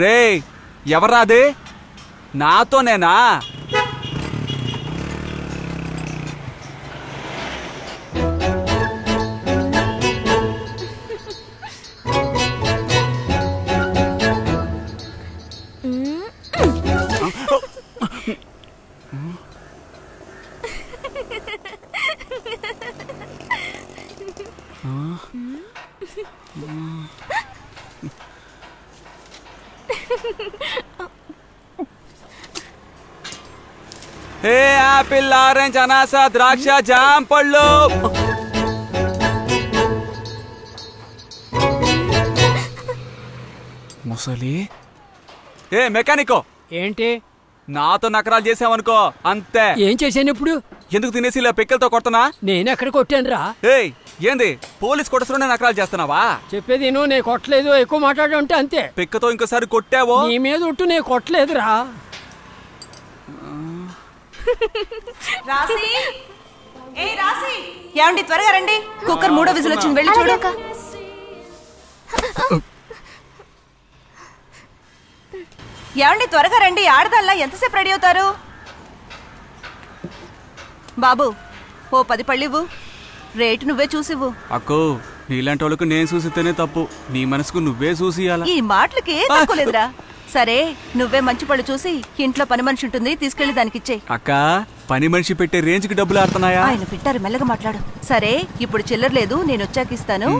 రే ఎవరాది? నాతోనేనా? హే apple, orange, అనాస, ద్రాక్ష, జామ పళ్ళు. ముసలి. ఏ మెకానికో, ఏంటి నాతో నకరాలు చేసావనుకో అంతే. ఏం చేశాను ఇప్పుడు? ఎందుకు తినేసి ఇలా పిక్కలతో కొడుతున్నా? నేను ఎక్కడ కొట్టాను రా? ఏయ్ ఏంది పోలీస్ కొట్టసులోనే నకరాలు చేస్తున్నావా? చెప్పేది నేను కొట్టలేదు, ఎక్కువ మాట్లాడుంటే అంతే. పిక్కతో ఇంకోసారి కొట్టావో నీ మీద ఉంటూ నేను కొట్టలేదురా. రాసి, ఏ రాసి, ఏమండి త్వరగా రండి, కుక్కర్ 3వ విజిల్ వచ్చింది, వెళ్ళి చూడు. ఏమండి త్వరగా రండి, ఆడదల్లా ఎంతసేపు రెడీ అవుతారు? బాబు ఓ 10 పళ్ళివ్వు, రేటు నువ్వే చూసివ్వు. అక్కో నీలాంటి వాళ్ళకు నేను చూసితేనే తప్పు, నీ మనసుకు నువ్వే చూసియాల. ఈ మాటలకి ఏం తక్కువ లేదురా. సరే నువ్వే మంచి పళ్ళు చూసి ఇంట్లో పని మనిషి ఉంటుంది, తీసుకెళ్లి దానికిచ్చే. అక్క పని మనిషి పెట్టే రేంజ్ కి డబ్బులు ఆడుతున్నాయా? ఆయన పెట్టారు, మెల్లగా మాట్లాడు. సరే ఇప్పుడు చిల్లర లేదు, నేను వచ్చాక ఇస్తాను.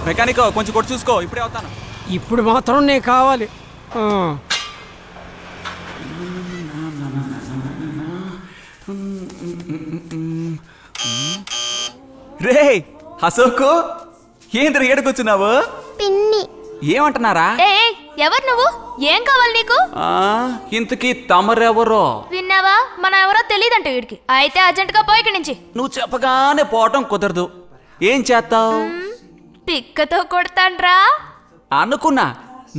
మెకానికో కొంచెం కొట్టు చూసుకో, ఇప్పుడే వస్తాను. ఇప్పుడు మాత్రం నేను కావాలి. రే అశోకు, ఏంద్ర ఏడుకొచ్చున్నావు? పిన్ని ఏమంటున్నారా? ఎవరు నువ్వు? ఏం కావాలి నీకు? ఇంతకీ తమరెవరో విన్నావా? మనం ఎవరో తెలియదంట వీడికి. అయితే అర్జెంట్ గా పోయి ఇక్కడి నుంచి. నువ్వు చెప్పగానే పోవటం కుదరదు. ఏం చేస్తావు? పిక్కతో కొడతాన్రా. అనుకున్నా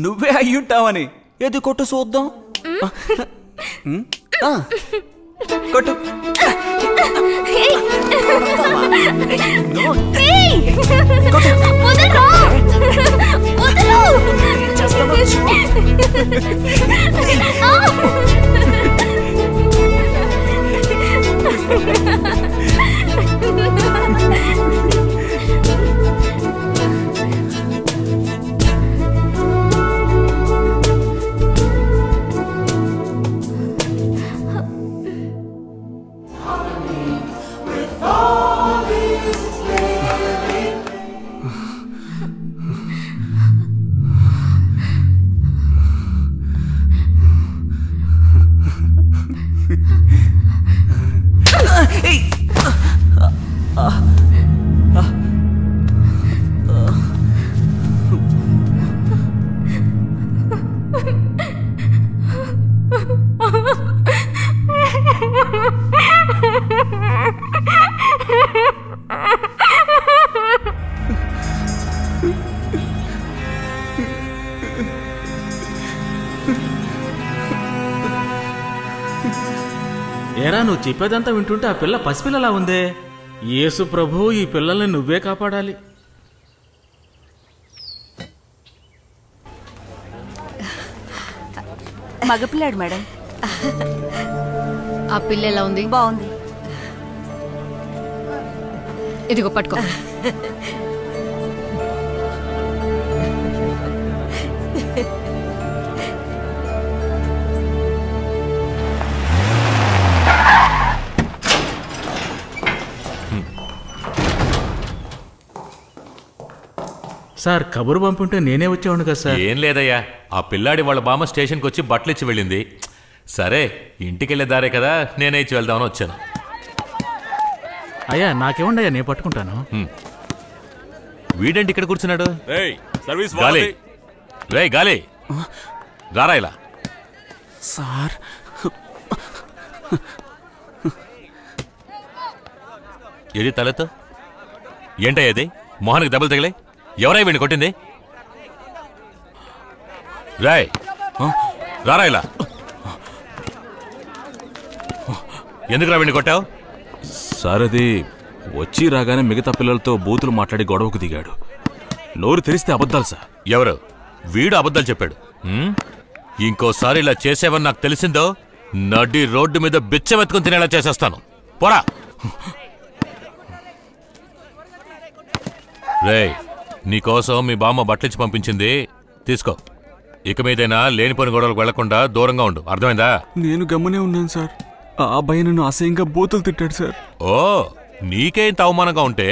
నువ్వే అయ్యుంటావని. ఏది కొట్టు చూద్దాం. కొట్టు. ఏరా నువ్వు చెప్పేదంతా వింటుంటే ఆ పిల్ల పసిపిల్లలా ఉందే. యేసు ప్రభు, ఈ పిల్లల్ని నువ్వే కాపాడాలి. మగపిల్లాడు మేడం. ఆ పిల్ల ఎలా ఉంది? బాగుంది. ఇదిగో పట్టుకో. సార్ కబురు పంపుంటే నేనే వచ్చేవాడు కదా సార్. ఏం లేదయ్యా, ఆ పిల్లాడి వాళ్ళ బామ్మ స్టేషన్కి వచ్చి బట్టలు ఇచ్చి వెళ్ళింది. సరే ఇంటికెళ్ళే దారే కదా, నేనే ఇచ్చి వెళ్దామని వచ్చాను. అయ్యా నాకేముండయ్యా, నేను పట్టుకుంటాను. వీడేంటి ఇక్కడ కూర్చున్నాడు? గాలి, రే గాలి రారా ఇలా. సార్ ఏది తలెత్తో? ఏంటయ్యా ఇది? మొహానికి దెబ్బలు తగిలే. ఎవరై వీడిని కొట్టింది? రాయ్ రారా ఇలా. ఎందుకు రా వీడిని కొట్టావు? సార్ అది వచ్చి రాగానే మిగతా పిల్లలతో బూతులు మాట్లాడి గొడవకు దిగాడు. నోరు తెరిస్తే అబద్ధాలు సార్. ఎవరు? వీడు అబద్ధాలు చెప్పాడు. ఇంకోసారి ఇలా చేసేవని నాకు తెలిసిందో నడి రోడ్డు మీద బిచ్చమెత్తుకుని తినేలా చేసేస్తాను. పోరా. రేయ్, నీకోసం మీ బామ్మ బట్టలిచ్చి పంపించింది, తీసుకో. ఇక మీదైనా లేనిపోని గొడవలకు వెళ్లకుండా దూరంగా ఉండు, అర్థమైందా? నేను గమ్మునే ఉన్నాను సార్. ఆ అబ్బాయి నన్ను అసహ్యంగా బూతులు తిట్టాడు సార్. ఓ, నీకేంత అవమానంగా ఉంటే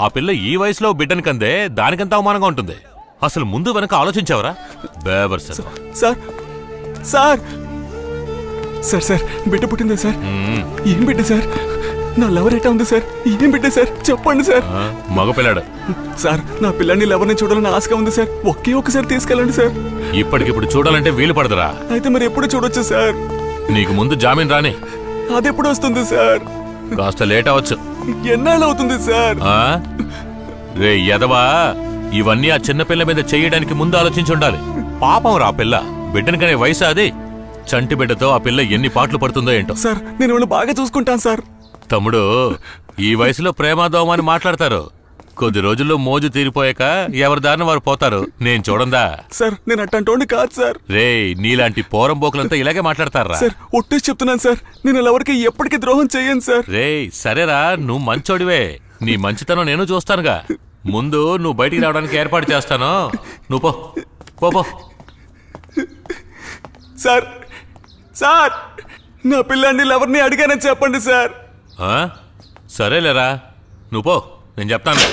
ఆ పిల్ల ఈ వయసులో బిడ్డని కందే దానికంత అవమానంగా ఉంటుంది. అసలు ముందు వెనక ఆలోచించావరా? బేవర్ sir. Sir sir sir sir బిడ్డ పుట్టిందా సార్? ఏం బిడ్డ సార్? నా లవర్ ఎట్టా ఉంది సార్? ఏం బిడ్డ సార్ చెప్పండి సార్. మగపిల్లాడు సార్. నా పిల్లాన్ని లవర్ని చూడాలని ఆశగా ఉంది సార్. ఒక్కసారి తీసుకెళ్ళండి సార్. ఇప్పటికిప్పుడు చూడాలంటే వీలు పడదురా. అయితే మరి ఎప్పుడు చూడొచ్చు సార్? నీకు ముందు జామీన్ రాని. అదెప్పుడు వస్తుంది సార్? కాస్త లేట్ అవచ్చు. ఎన్నాళ్ళు అవుతుంది సార్? రే యదవా, ఇవన్నీ ఆ చిన్నపిల్ల మీద చేయడానికి ముందు ఆలోచించి ఉండాలి. పాపం రా పిల్ల, బిడ్డని కనే వయసు అది. చంటి బిడ్డతో ఆ పిల్ల ఎన్ని పాటలు పడుతుందో ఏంటో. సార్ నేను వాళ్ళు బాగా చూసుకుంటాను సార్. తమ్ముడు, ఈ వయసులో ప్రేమాదోమ అని మాట్లాడతారు. కొద్ది రోజుల్లో మోజు తీరిపోయాక ఎవరి దారిన వారు పోతారు. నేను చూడందా సార్? నేను అట్టంటోండి కాదు సార్. రే, నీలాంటి పోరంబోకులంతా ఇలాగే మాట్లాడతారా? సార్ ఒట్టేసి చెప్తున్నాను సార్, నేను ఎవరికి ఎప్పటికీ ద్రోహం చేయను సార్. రే సరేరా, నువ్వు మంచోడివే. నీ మంచితనం నేను చూస్తానుగా. ముందు నువ్వు బయటికి రావడానికి ఏర్పాటు చేస్తాను. నువ్వు పో. సార్ సార్ నా పిల్లాన్ని ఎవరిని అడిగానని చెప్పండి సార్. సరేలేరా, నువ్వు పో, నేను చెప్తాను.